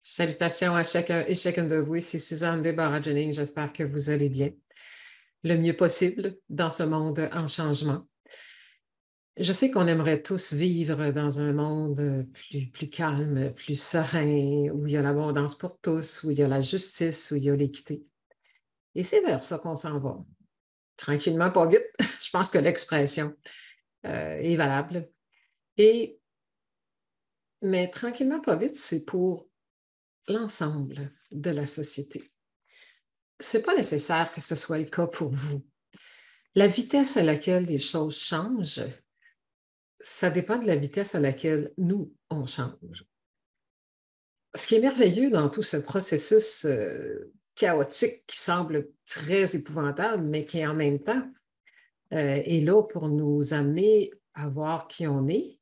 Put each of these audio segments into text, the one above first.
Salutations à chacun et chacune de vous. Ici Suzanne Débarras-Jennings. J'espère que vous allez bien, le mieux possible dans ce monde en changement. Je sais qu'on aimerait tous vivre dans un monde plus calme, plus serein, où il y a l'abondance pour tous, où il y a la justice, où il y a l'équité. Et c'est vers ça qu'on s'en va. Tranquillement, pas vite. Je pense que l'expression est valable. Mais tranquillement, pas vite, c'est pour l'ensemble de la société. Ce n'est pas nécessaire que ce soit le cas pour vous. La vitesse à laquelle les choses changent, ça dépend de la vitesse à laquelle nous, on change. Ce qui est merveilleux dans tout ce processus chaotique qui semble très épouvantable, mais qui en même temps est là pour nous amener à voir qui on est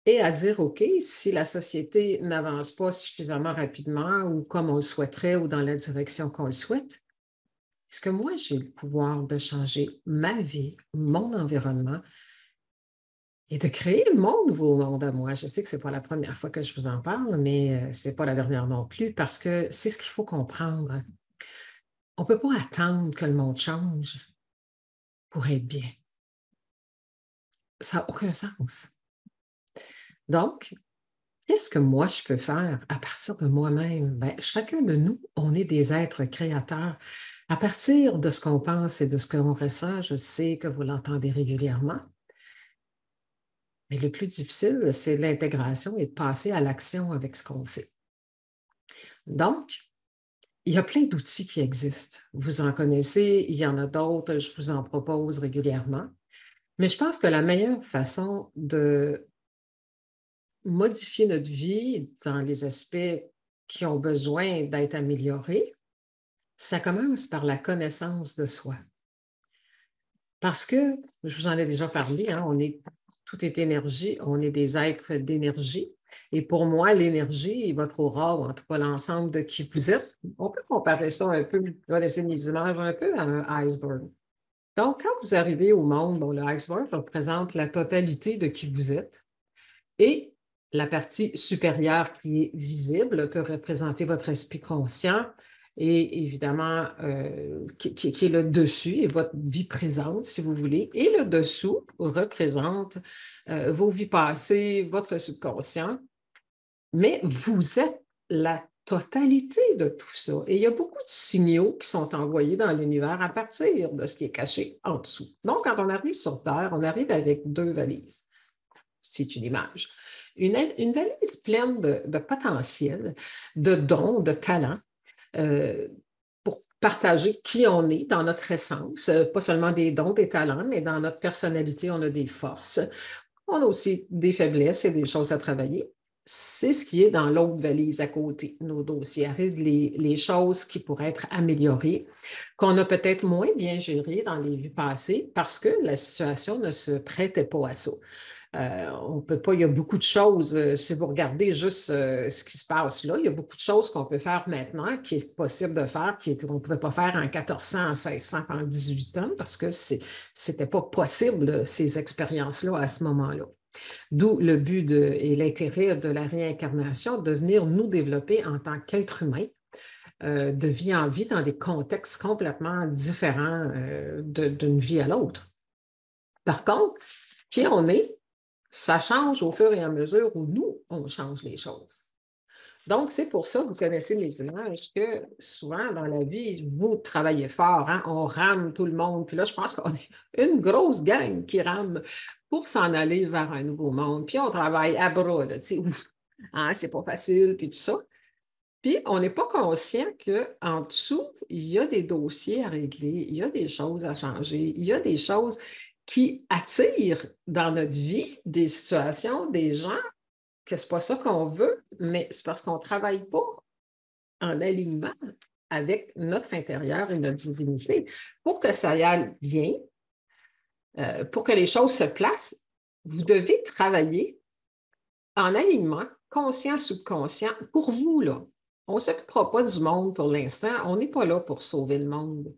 et à dire, OK, si la société n'avance pas suffisamment rapidement ou comme on le souhaiterait ou dans la direction qu'on le souhaite, est-ce que moi, j'ai le pouvoir de changer ma vie, mon environnement et de créer mon nouveau monde à moi? Je sais que ce n'est pas la première fois que je vous en parle, mais ce n'est pas la dernière non plus parce que c'est ce qu'il faut comprendre. On ne peut pas attendre que le monde change pour être bien. Ça n'a aucun sens. Donc, qu'est-ce que moi, je peux faire à partir de moi-même? Bien, chacun de nous, on est des êtres créateurs. À partir de ce qu'on pense et de ce qu'on ressent, je sais que vous l'entendez régulièrement, mais le plus difficile, c'est l'intégration et de passer à l'action avec ce qu'on sait. Donc, il y a plein d'outils qui existent. Vous en connaissez, il y en a d'autres, je vous en propose régulièrement. Mais je pense que la meilleure façon de modifier notre vie dans les aspects qui ont besoin d'être améliorés, ça commence par la connaissance de soi. Parce que, je vous en ai déjà parlé, hein, tout est énergie, on est des êtres d'énergie. Et pour moi, l'énergie, votre aura, ou en tout cas l'ensemble de qui vous êtes, on peut comparer ça un peu, je vais laisser mes images un peu à un iceberg. Donc, quand vous arrivez au monde, bon, le iceberg représente la totalité de qui vous êtes et la partie supérieure qui est visible peut représenter votre esprit conscient et évidemment qui est le dessus et votre vie présente, si vous voulez. Et le dessous représente vos vies passées, votre subconscient. Mais vous êtes la totalité de tout ça. Et il y a beaucoup de signaux qui sont envoyés dans l'univers à partir de ce qui est caché en dessous. Donc, quand on arrive sur Terre, on arrive avec deux valises. C'est une image. Une valise pleine de potentiel, de dons, de talents pour partager qui on est dans notre essence. Pas seulement des dons, des talents, mais dans notre personnalité, on a des forces. On a aussi des faiblesses et des choses à travailler. C'est ce qui est dans l'autre valise à côté, nos dossiers arides, les choses qui pourraient être améliorées, qu'on a peut-être moins bien gérées dans les vies passées parce que la situation ne se prêtait pas à ça. On ne peut pas, il y a beaucoup de choses, si vous regardez juste ce qui se passe là, il y a beaucoup de choses qu'on peut faire maintenant, qui est possible de faire, qu'on ne pouvait pas faire en 1400, en 1600, en 18 ans, parce que ce n'était pas possible, ces expériences-là, à ce moment-là. D'où le but et l'intérêt de la réincarnation, de venir nous développer en tant qu'être humain, de vie en vie, dans des contextes complètement différents d'une vie à l'autre. Par contre, qui on est, ça change au fur et à mesure où nous, on change les choses. Donc, c'est pour ça, vous connaissez les images, que souvent dans la vie, vous travaillez fort, hein? On rame tout le monde. Puis là, je pense qu'on est une grosse gang qui rame pour s'en aller vers un nouveau monde. Puis on travaille à bras, là, tu sais, hein, c'est pas facile, puis tout ça. Puis on n'est pas conscient qu'en dessous, il y a des dossiers à régler, il y a des choses à changer, il y a des choses qui attirent dans notre vie des situations, des gens, que ce n'est pas ça qu'on veut, mais c'est parce qu'on ne travaille pas en alignement avec notre intérieur et notre divinité. Pour que ça aille bien, pour que les choses se placent, vous devez travailler en alignement conscient, subconscient, pour vous, là. On ne s'occupera pas du monde pour l'instant. On n'est pas là pour sauver le monde.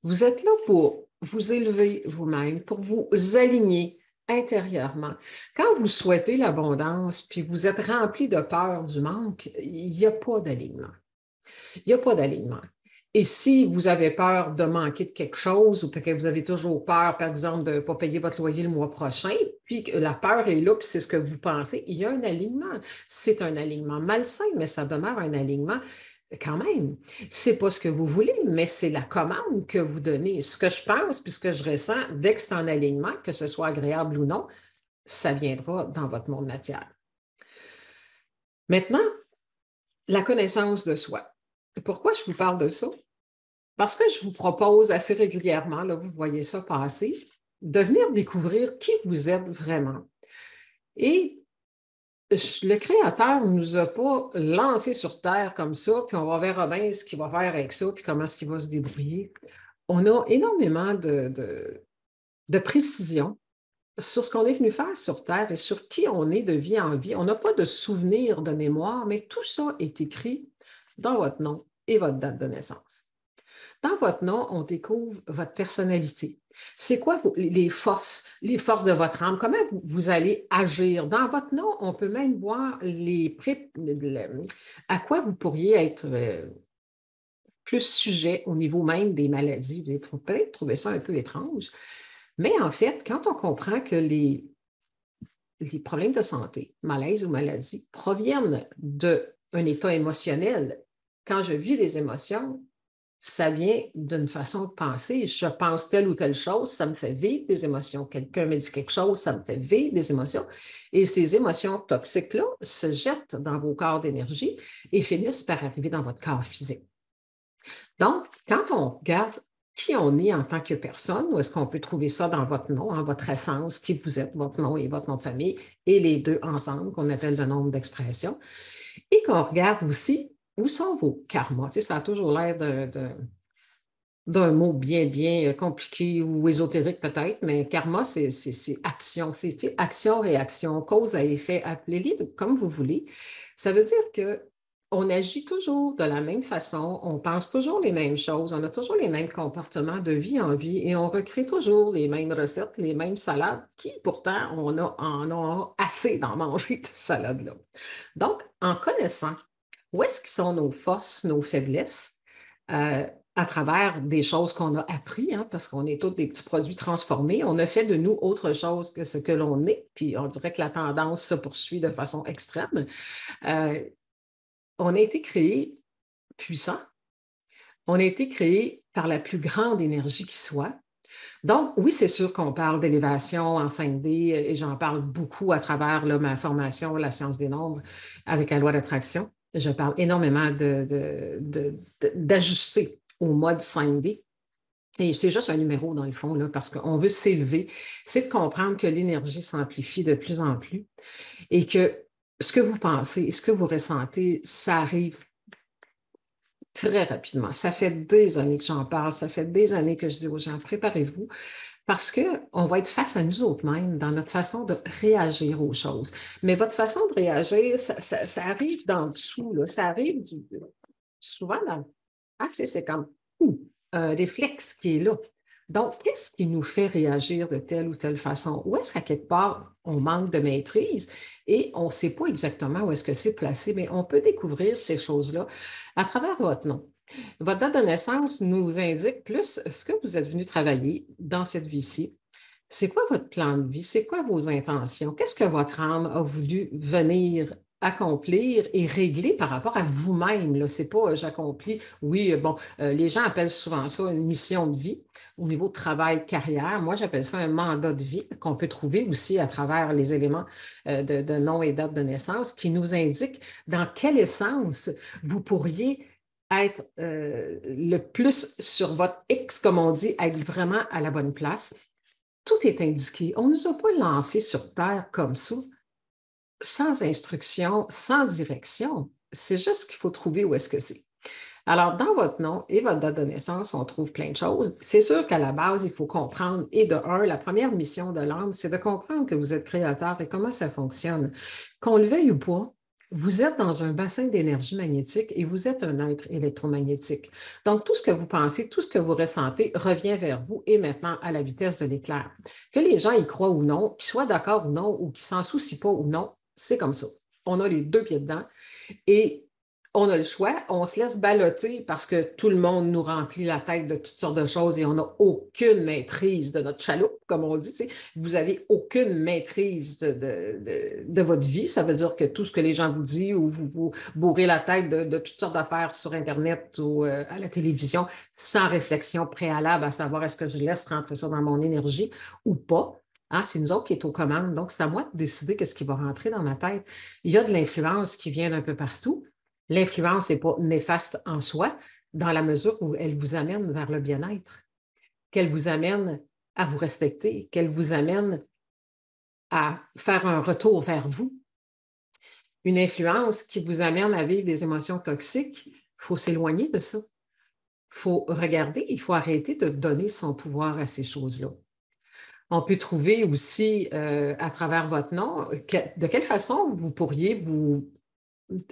Vous êtes là pour vous élever vous-même, pour vous aligner intérieurement. Quand vous souhaitez l'abondance, puis vous êtes rempli de peur du manque, il n'y a pas d'alignement. Il n'y a pas d'alignement. Et si vous avez peur de manquer de quelque chose ou que vous avez toujours peur, par exemple, de ne pas payer votre loyer le mois prochain, puis que la peur est là, puis c'est ce que vous pensez, il y a un alignement. C'est un alignement malsain, mais ça demeure un alignement quand même. Ce n'est pas ce que vous voulez, mais c'est la commande que vous donnez. Ce que je pense, puis ce que je ressens, dès que c'est en alignement, que ce soit agréable ou non, ça viendra dans votre monde matière. Maintenant, la connaissance de soi. Pourquoi je vous parle de ça? Parce que je vous propose assez régulièrement, là, vous voyez ça passer, de venir découvrir qui vous êtes vraiment. Et le Créateur ne nous a pas lancés sur Terre comme ça, puis on va voir bien ce qu'il va faire avec ça, puis comment est-ce qu'il va se débrouiller. On a énormément de précision sur ce qu'on est venu faire sur Terre et sur qui on est de vie en vie. On n'a pas de souvenirs de mémoire, mais tout ça est écrit dans votre nom et votre date de naissance. Dans votre nom, on découvre votre personnalité. C'est quoi les forces de votre âme? Comment vous allez agir? Dans votre nom, on peut même voir à quoi vous pourriez être plus sujet au niveau même des maladies. Vous allez peut-être trouver ça un peu étrange. Mais en fait, quand on comprend que les problèmes de santé, malaise ou maladie, proviennent d'un état émotionnel, quand je vis des émotions, ça vient d'une façon de penser. Je pense telle ou telle chose, ça me fait vivre des émotions. Quelqu'un me dit quelque chose, ça me fait vivre des émotions. Et ces émotions toxiques-là se jettent dans vos corps d'énergie et finissent par arriver dans votre corps physique. Donc, quand on regarde qui on est en tant que personne, où est-ce qu'on peut trouver ça dans votre nom, en votre essence, qui vous êtes, votre nom et votre nom de famille, et les deux ensemble, qu'on appelle le nombre d'expressions, et qu'on regarde aussi où sont vos karmas? Tu sais, ça a toujours l'air d'un mot bien, bien compliqué ou ésotérique peut-être, mais karma, c'est action. C'est action, réaction, cause à effet, appelez-les comme vous voulez. Ça veut dire qu'on agit toujours de la même façon, on pense toujours les mêmes choses, on a toujours les mêmes comportements de vie en vie et on recrée toujours les mêmes recettes, les mêmes salades qui, pourtant, on en a assez d'en manger de salades-là. Donc, en connaissant où est-ce qu'ils sont nos forces, nos faiblesses, à travers des choses qu'on a appris, hein, parce qu'on est tous des petits produits transformés, on a fait de nous autre chose que ce que l'on est, puis on dirait que la tendance se poursuit de façon extrême. On a été créé puissant, on a été créé par la plus grande énergie qui soit. Donc, oui, c'est sûr qu'on parle d'élévation en 5D et j'en parle beaucoup à travers là, ma formation, la science des nombres, avec la loi d'attraction. Je parle énormément d'ajuster au mode 5D. Et c'est juste un numéro dans le fond, là, parce qu'on veut s'élever. C'est de comprendre que l'énergie s'amplifie de plus en plus et que ce que vous pensez et ce que vous ressentez, ça arrive très rapidement. Ça fait des années que j'en parle, ça fait des années que je dis aux gens, préparez-vous, parce qu'on va être face à nous autres mêmes dans notre façon de réagir aux choses. Mais votre façon de réagir, ça arrive d'en dessous, là, ça arrive souvent dans... Ah, c'est comme un réflexe qui est là. Donc, qu'est-ce qui nous fait réagir de telle ou telle façon? Où est-ce qu'à quelque part, on manque de maîtrise et on ne sait pas exactement où est-ce que c'est placé, mais on peut découvrir ces choses-là à travers votre nom. Votre date de naissance nous indique plus ce que vous êtes venu travailler dans cette vie-ci. C'est quoi votre plan de vie? C'est quoi vos intentions? Qu'est-ce que votre âme a voulu venir accomplir et régler par rapport à vous-même? Ce n'est pas j'accomplis. Oui, bon, les gens appellent souvent ça une mission de vie au niveau de travail, carrière. Moi, j'appelle ça un mandat de vie qu'on peut trouver aussi à travers les éléments de nom et date de naissance qui nous indiquent dans quelle essence vous pourriez être le plus sur votre X, comme on dit, être vraiment à la bonne place. Tout est indiqué. On ne nous a pas lancés sur Terre comme ça, sans instruction, sans direction. C'est juste qu'il faut trouver où est-ce que c'est. Alors, dans votre nom et votre date de naissance, on trouve plein de choses. C'est sûr qu'à la base, il faut comprendre, et de un, la première mission de l'âme, c'est de comprendre que vous êtes créateur et comment ça fonctionne. Qu'on le veuille ou pas, vous êtes dans un bassin d'énergie magnétique et vous êtes un être électromagnétique. Donc, tout ce que vous pensez, tout ce que vous ressentez revient vers vous et maintenant à la vitesse de l'éclair. Que les gens y croient ou non, qu'ils soient d'accord ou non, ou qu'ils s'en soucient pas ou non, c'est comme ça. On a les deux pieds dedans et on a le choix, on se laisse balloter parce que tout le monde nous remplit la tête de toutes sortes de choses et on n'a aucune maîtrise de notre chaloupe, comme on dit. Tu sais. Vous n'avez aucune maîtrise de votre vie. Ça veut dire que tout ce que les gens vous disent ou vous vous bourrez la tête de toutes sortes d'affaires sur Internet ou à la télévision sans réflexion préalable à savoir est-ce que je laisse rentrer ça dans mon énergie ou pas. Hein, c'est nous autres qui est aux commandes. Donc, c'est à moi de décider qu'est-ce qui va rentrer dans ma tête. Il y a de l'influence qui vient d'un peu partout. L'influence n'est pas néfaste en soi, dans la mesure où elle vous amène vers le bien-être, qu'elle vous amène à vous respecter, qu'elle vous amène à faire un retour vers vous. Une influence qui vous amène à vivre des émotions toxiques, il faut s'éloigner de ça. Il faut regarder, il faut arrêter de donner son pouvoir à ces choses-là. On peut trouver aussi, à travers votre nom, de quelle façon vous pourriez vous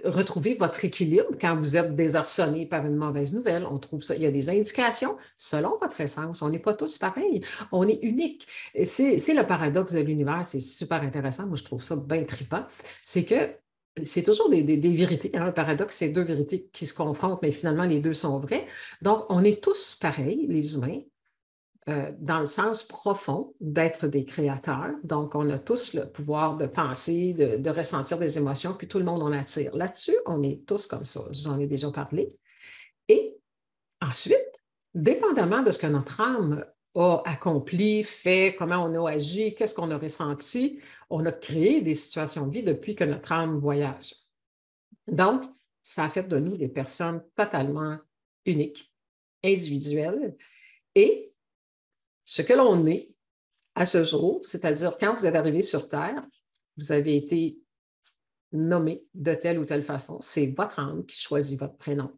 retrouver votre équilibre quand vous êtes désarçonné par une mauvaise nouvelle. On trouve ça. Il y a des indications selon votre essence. On n'est pas tous pareils. On est unique. C'est le paradoxe de l'univers. C'est super intéressant. Moi, je trouve ça bien trippant. C'est que c'est toujours des vérités. Hein. Un paradoxe, c'est deux vérités qui se confrontent, mais finalement, les deux sont vraies. Donc, on est tous pareils, les humains. Dans le sens profond d'être des créateurs. Donc, on a tous le pouvoir de penser, de ressentir des émotions, puis tout le monde en attire. Là-dessus, on est tous comme ça. J'en ai déjà parlé. Et ensuite, dépendamment de ce que notre âme a accompli, fait, comment on a agi, qu'est-ce qu'on a ressenti, on a créé des situations de vie depuis que notre âme voyage. Donc, ça a fait de nous des personnes totalement uniques, individuelles, et ce que l'on est à ce jour, c'est-à-dire quand vous êtes arrivé sur Terre, vous avez été nommé de telle ou telle façon. C'est votre âme qui choisit votre prénom.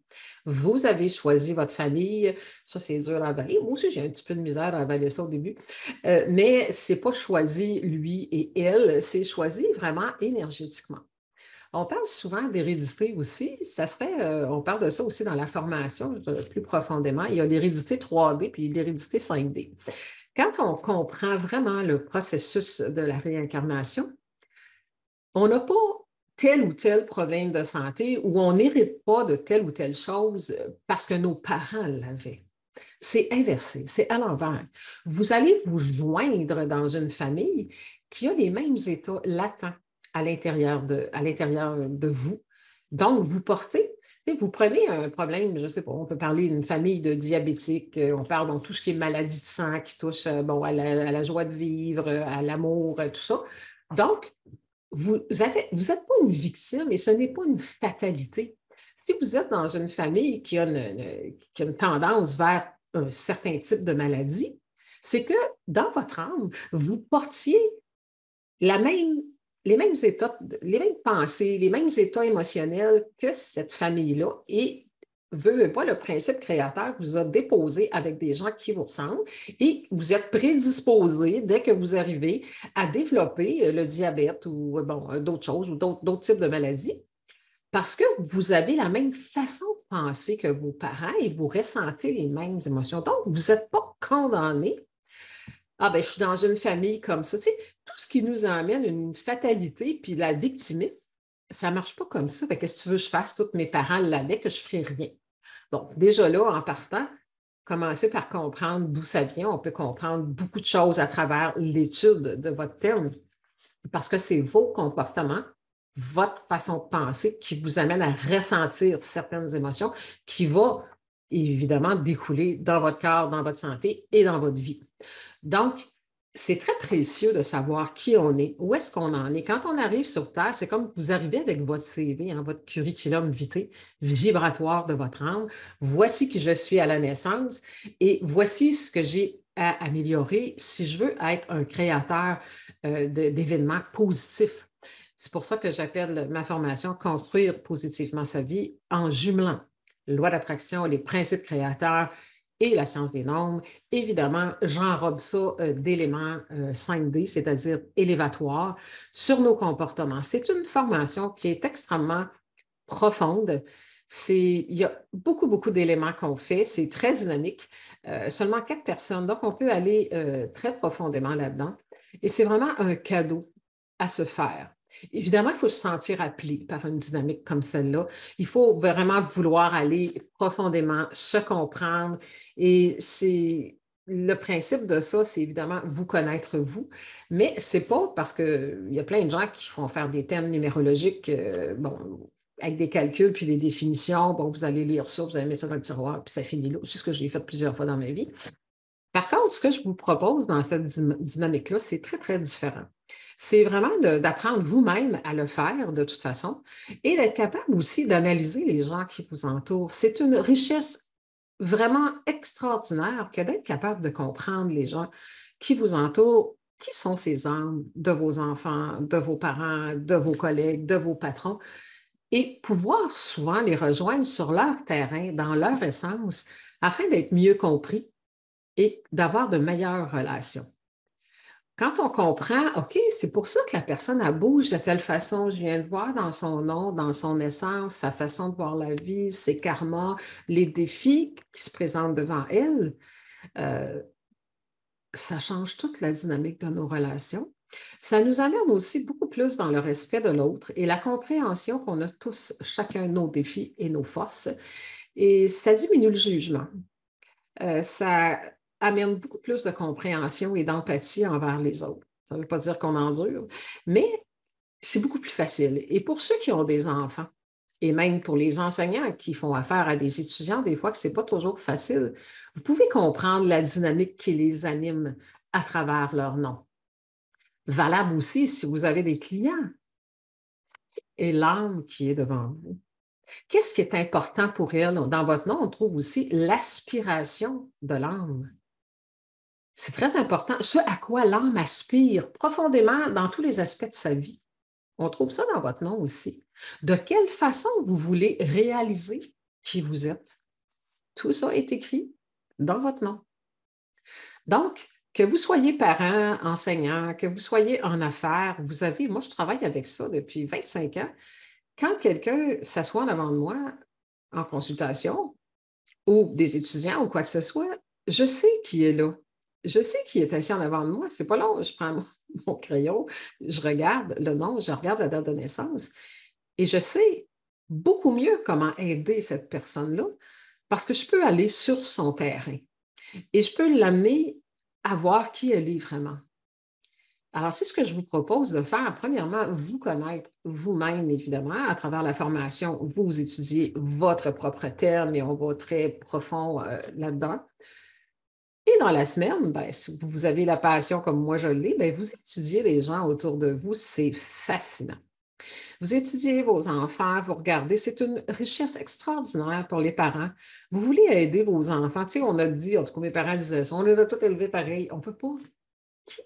Vous avez choisi votre famille. Ça, c'est dur à avaler. Moi aussi, j'ai un petit peu de misère à avaler ça au début. Mais ce n'est pas choisi lui et elle, c'est choisi vraiment énergétiquement. On parle souvent d'hérédité aussi. Ça serait, on parle de ça aussi dans la formation plus profondément. Il y a l'hérédité 3D puis l'hérédité 5D. Quand on comprend vraiment le processus de la réincarnation, on n'a pas tel ou tel problème de santé ou on n'hérite pas de telle ou telle chose parce que nos parents l'avaient. C'est inversé, c'est à l'envers. Vous allez vous joindre dans une famille qui a les mêmes états latents à l'intérieur de vous. Donc, vous portez, vous prenez un problème, je ne sais pas, on peut parler d'une famille de diabétiques, on parle de tout ce qui est maladie de sang qui touche bon, à la joie de vivre, à l'amour, tout ça. Donc, vous n'êtes pas une victime et ce n'est pas une fatalité. Si vous êtes dans une famille qui a une tendance vers un certain type de maladie, c'est que dans votre âme, vous portiez les mêmes états, les mêmes pensées, les mêmes états émotionnels que cette famille-là. Et veut pas, le principe créateur vous a déposé avec des gens qui vous ressemblent et vous êtes prédisposé, dès que vous arrivez, à développer le diabète ou bon, d'autres choses ou d'autres types de maladies parce que vous avez la même façon de penser que vos parents et vous ressentez les mêmes émotions. Donc, vous n'êtes pas condamné. Ah ben, je suis dans une famille comme ça. Tu sais, tout ce qui nous amène une fatalité puis la victimisme, ça ne marche pas comme ça. Fait que si tu veux que je fasse, tous mes parents l'avaient, que je ne ferai rien. Donc, déjà là, en partant, commencez par comprendre d'où ça vient. On peut comprendre beaucoup de choses à travers l'étude de votre terme parce que c'est vos comportements, votre façon de penser qui vous amène à ressentir certaines émotions qui vont évidemment découler dans votre corps, dans votre santé et dans votre vie. Donc, c'est très précieux de savoir qui on est, où est-ce qu'on en est. Quand on arrive sur Terre, c'est comme vous arrivez avec votre CV, hein, votre curriculum vitae vibratoire de votre âme. Voici qui je suis à la naissance et voici ce que j'ai à améliorer si je veux être un créateur d'événements positifs. C'est pour ça que j'appelle ma formation Construire positivement sa vie en jumelant loi d'attraction, les principes créateurs et la science des nombres. Évidemment, j'enrobe ça d'éléments 5D, c'est-à-dire élévatoires, sur nos comportements. C'est une formation qui est extrêmement profonde. Il y a beaucoup, beaucoup d'éléments qu'on fait. C'est très dynamique. Seulement 4 personnes. Donc, on peut aller très profondément là-dedans. Et c'est vraiment un cadeau à se faire. Évidemment, il faut se sentir appelé par une dynamique comme celle-là. Il faut vraiment vouloir aller profondément, se comprendre. Et c'est le principe de ça, c'est évidemment vous connaître vous, mais c'est pas parce qu'il y a plein de gens qui font faire des thèmes numérologiques, bon, avec des calculs puis des définitions. Bon, vous allez lire ça, vous allez mettre ça dans le tiroir, puis ça finit là. C'est ce que j'ai fait plusieurs fois dans ma vie. Par contre, ce que je vous propose dans cette dynamique-là, c'est très, très différent. C'est vraiment d'apprendre vous-même à le faire de toute façon et d'être capable aussi d'analyser les gens qui vous entourent. C'est une richesse vraiment extraordinaire que d'être capable de comprendre les gens qui vous entourent, qui sont ces âmes de vos enfants, de vos parents, de vos collègues, de vos patrons, et pouvoir souvent les rejoindre sur leur terrain, dans leur essence, afin d'être mieux compris et d'avoir de meilleures relations. Quand on comprend, OK, c'est pour ça que la personne elle bouge de telle façon, je viens de voir dans son nom, dans son essence, sa façon de voir la vie, ses karmas, les défis qui se présentent devant elle, euh, ça change toute la dynamique de nos relations. Ça nous amène aussi beaucoup plus dans le respect de l'autre et la compréhension qu'on a tous, chacun, nos défis et nos forces. Et ça diminue le jugement. Ça amène beaucoup plus de compréhension et d'empathie envers les autres. Ça ne veut pas dire qu'on endure, mais c'est beaucoup plus facile. Et pour ceux qui ont des enfants, et même pour les enseignants qui font affaire à des étudiants, des fois que ce n'est pas toujours facile, vous pouvez comprendre la dynamique qui les anime à travers leur nom. Valable aussi si vous avez des clients et l'âme qui est devant vous. Qu'est-ce qui est important pour elle? Dans votre nom, on trouve aussi l'aspiration de l'âme. C'est très important. Ce à quoi l'âme aspire profondément dans tous les aspects de sa vie. On trouve ça dans votre nom aussi. De quelle façon vous voulez réaliser qui vous êtes? Tout ça est écrit dans votre nom. Donc, que vous soyez parent, enseignant, que vous soyez en affaires, vous avez, moi je travaille avec ça depuis 25 ans. Quand quelqu'un s'assoit en avant de moi en consultation, ou des étudiants ou quoi que ce soit, je sais qui est là. Je sais qui est assis en avant de moi. C'est pas long. Je prends mon crayon, je regarde le nom, je regarde la date de naissance et je sais beaucoup mieux comment aider cette personne-là parce que je peux aller sur son terrain et je peux l'amener à voir qui elle est vraiment. Alors, c'est ce que je vous propose de faire. Premièrement, vous connaître vous-même, évidemment, à travers la formation. Vous étudiez votre propre terme et on va très profond là-dedans. Et dans la semaine, ben, si vous avez la passion comme moi je l'ai, ben, vous étudiez les gens autour de vous. C'est fascinant. Vous étudiez vos enfants, vous regardez. C'est une richesse extraordinaire pour les parents. Vous voulez aider vos enfants. Tu sais, on a dit, en tout cas, mes parents disaient ça, on les a tous élevés pareil. On ne peut pas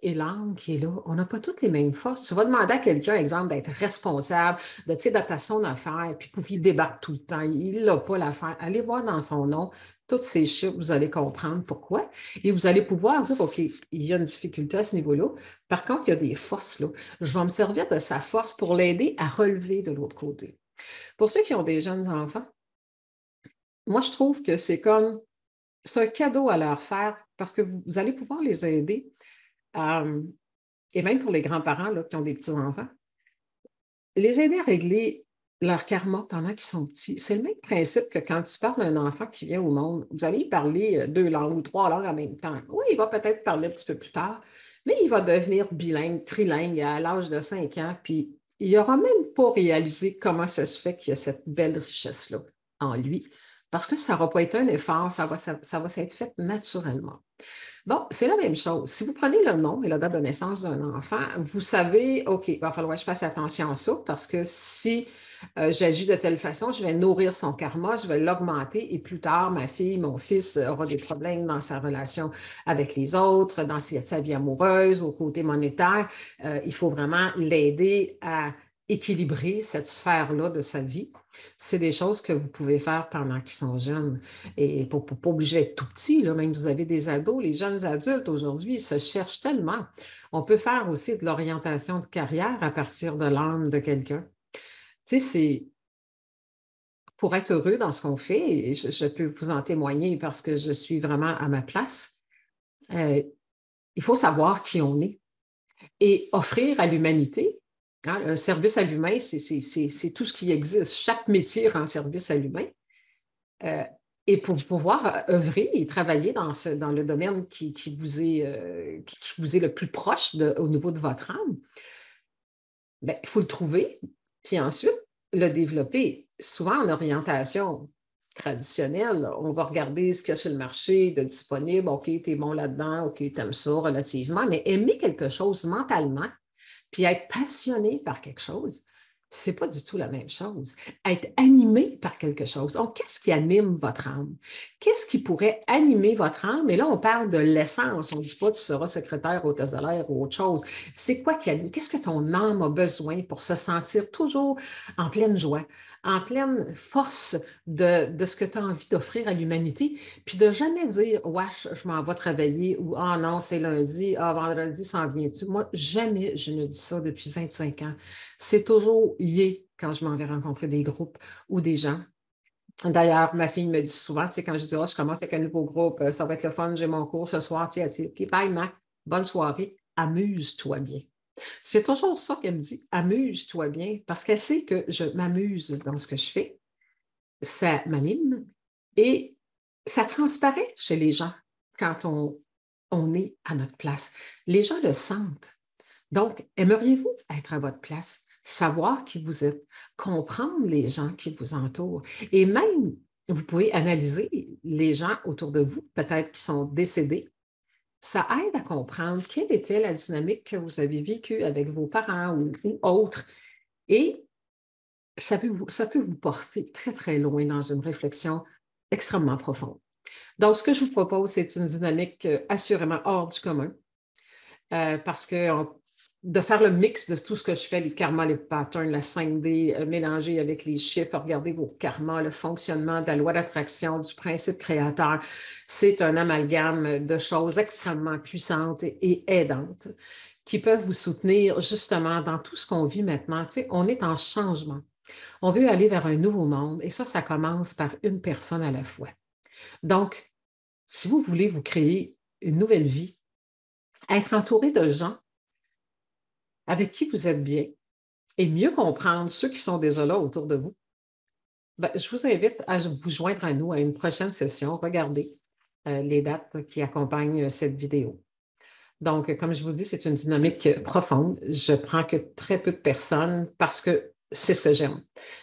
et l'âme qui est là, on n'a pas toutes les mêmes forces. Tu vas demander à quelqu'un, exemple, d'être responsable, de, tu sais, d'être à son affaire, puis pour qu'il débarque tout le temps, il n'a pas l'affaire. Allez voir dans son nom toutes ces chiffres, vous allez comprendre pourquoi. Et vous allez pouvoir dire, OK, il y a une difficulté à ce niveau-là. Par contre, il y a des forces là. Je vais me servir de sa force pour l'aider à relever de l'autre côté. Pour ceux qui ont des jeunes enfants, moi, je trouve que c'est un cadeau à leur faire parce que vous allez pouvoir les aider. Et même pour les grands-parents là, qui ont des petits-enfants, les aider à régler leur karma pendant qu'ils sont petits. C'est le même principe que quand tu parles à un enfant qui vient au monde, vous allez parler 2 langues ou 3 langues en même temps. Oui, il va peut-être parler un petit peu plus tard, mais il va devenir bilingue, trilingue à l'âge de 5 ans, puis il n'aura même pas réalisé comment ça se fait qu'il y a cette belle richesse-là en lui, parce que ça n'aura pas été un effort, ça va s'être fait naturellement. Bon, c'est la même chose. Si vous prenez le nom et la date de naissance d'un enfant, vous savez, OK, il va falloir que je fasse attention à ça parce que si j'agis de telle façon, je vais nourrir son karma, je vais l'augmenter et plus tard, ma fille, mon fils aura des problèmes dans sa relation avec les autres, dans sa vie amoureuse, au côté monétaire. Il faut vraiment l'aider à équilibrer cette sphère-là de sa vie c'est des choses que vous pouvez faire pendant qu'ils sont jeunes. Et pour pas obliger d'être tout petit, là, même vous avez des ados, les jeunes adultes aujourd'hui, ils se cherchent tellement. On peut faire aussi de l'orientation de carrière à partir de l'âme de quelqu'un. Tu sais, c'est pour être heureux dans ce qu'on fait, et je peux vous en témoigner parce que je suis vraiment à ma place, il faut savoir qui on est et offrir à l'humanité. Hein, un service à l'humain, c'est tout ce qui existe. Chaque métier rend service à l'humain. Euh, et pour pouvoir œuvrer et travailler dans le domaine qui vous est le plus proche au niveau de votre âme, ben, il faut le trouver, puis ensuite le développer. Souvent en orientation traditionnelle, on va regarder ce qu'il y a sur le marché de disponible. OK, tu es bon là-dedans, OK, tu aimes ça relativement, mais aimer quelque chose mentalement, puis être passionné par quelque chose, c'est pas du tout la même chose. Être animé par quelque chose. Donc, qu'est-ce qui anime votre âme? Qu'est-ce qui pourrait animer votre âme? Et là, on parle de l'essence. On ne dit pas tu seras secrétaire, hôtesse de l'air ou autre chose. C'est quoi qui anime? Qu'est-ce que ton âme a besoin pour se sentir toujours en pleine joie, en pleine force de ce que tu as envie d'offrir à l'humanité, puis de jamais dire wesh, je m'en vais travailler ou ah non, c'est lundi, ah vendredi, s'en vient-tu? Moi, jamais je ne dis ça depuis 25 ans. C'est toujours yé quand je m'en vais rencontrer des groupes ou des gens. D'ailleurs, ma fille me dit souvent, tu sais, quand je dis, oh, je commence avec un nouveau groupe, ça va être le fun, j'ai mon cours ce soir, tu sais, OK, bye, Mac, bonne soirée, amuse-toi bien. C'est toujours ça qu'elle me dit, amuse-toi bien, parce qu'elle sait que je m'amuse dans ce que je fais, ça m'anime et ça transparaît chez les gens quand on est à notre place. Les gens le sentent. Donc, aimeriez-vous être à votre place, savoir qui vous êtes, comprendre les gens qui vous entourent et même, vous pouvez analyser les gens autour de vous, peut-être qui sont décédés. Ça aide à comprendre quelle était la dynamique que vous avez vécue avec vos parents ou autres. Et ça peut vous porter très, très loin dans une réflexion extrêmement profonde. Donc, ce que je vous propose, c'est une dynamique assurément hors du commun parce que de faire le mix de tout ce que je fais, les karmas, les patterns, la 5D, mélangés avec les chiffres, regarder vos karmas, le fonctionnement de la loi d'attraction, du principe créateur, c'est un amalgame de choses extrêmement puissantes et aidantes qui peuvent vous soutenir justement dans tout ce qu'on vit maintenant. Tu sais, on est en changement. On veut aller vers un nouveau monde et ça commence par une personne à la fois. Donc, si vous voulez vous créer une nouvelle vie, être entouré de gens avec qui vous êtes bien et mieux comprendre ceux qui sont déjà là autour de vous, ben, je vous invite à vous joindre à nous à une prochaine session. Regardez les dates qui accompagnent cette vidéo. Donc, comme je vous dis, c'est une dynamique profonde. Je prends que très peu de personnes parce que c'est ce que j'aime.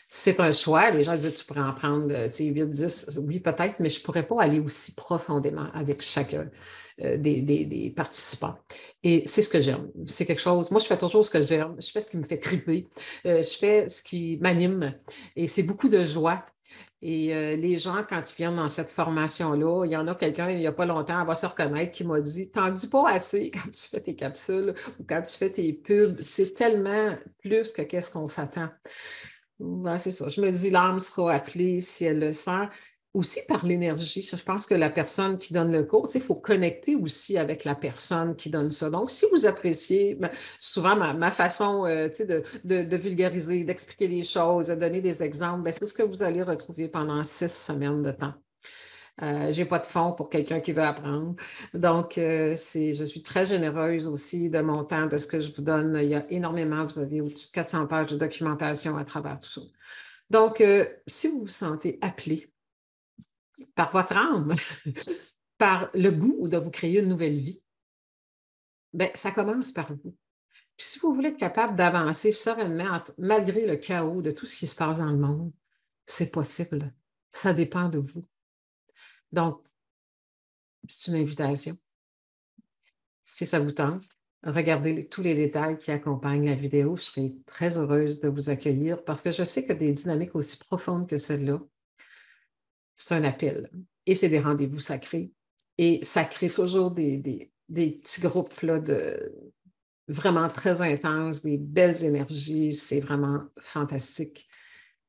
C'est un choix. Les gens disent, tu pourrais en prendre 8, 10. Oui, peut-être, mais je ne pourrais pas aller aussi profondément avec chacun des participants. Et c'est ce que j'aime. C'est quelque chose, moi, je fais toujours ce que j'aime. Je fais ce qui me fait triper. Je fais ce qui m'anime. Et c'est beaucoup de joie. Et les gens, quand ils viennent dans cette formation-là, il y en a quelqu'un, il n'y a pas longtemps, elle va se reconnaître, qui m'a dit, t'en dis pas assez quand tu fais tes capsules ou quand tu fais tes pubs. C'est tellement plus que qu'est-ce qu'on s'attend. Ouais, c'est ça. Je me dis, l'âme sera appelée si elle le sent. Aussi par l'énergie. Je pense que la personne qui donne le cours, il faut connecter aussi avec la personne qui donne ça. Donc, si vous appréciez souvent ma façon de vulgariser, d'expliquer les choses, de donner des exemples, ben, c'est ce que vous allez retrouver pendant 6 semaines de temps. Je n'ai pas de fonds pour quelqu'un qui veut apprendre. Donc, je suis très généreuse aussi de mon temps, de ce que je vous donne. Il y a énormément, vous avez au-dessus de 400 pages de documentation à travers tout ça. Donc, si vous vous sentez appelé par votre âme, par le goût de vous créer une nouvelle vie, ben, ça commence par vous. Puis si vous voulez être capable d'avancer sereinement, malgré le chaos de tout ce qui se passe dans le monde, c'est possible. Ça dépend de vous. Donc, c'est une invitation. Si ça vous tente, regardez tous les détails qui accompagnent la vidéo. Je serai très heureuse de vous accueillir parce que je sais que des dynamiques aussi profondes que celle-là, c'est un appel et c'est des rendez-vous sacrés. Et ça crée toujours des petits groupes là, vraiment très intenses, des belles énergies. C'est vraiment fantastique.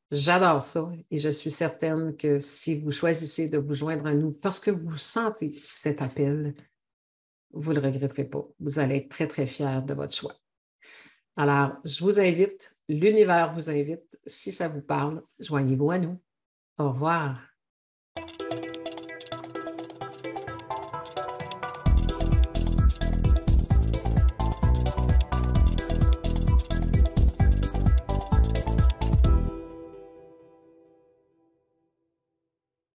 J'adore ça et je suis certaine que si vous choisissez de vous joindre à nous parce que vous sentez cet appel, vous ne le regretterez pas. Vous allez être très, très fiers de votre choix. Alors, je vous invite, l'univers vous invite, si ça vous parle, joignez-vous à nous. Au revoir.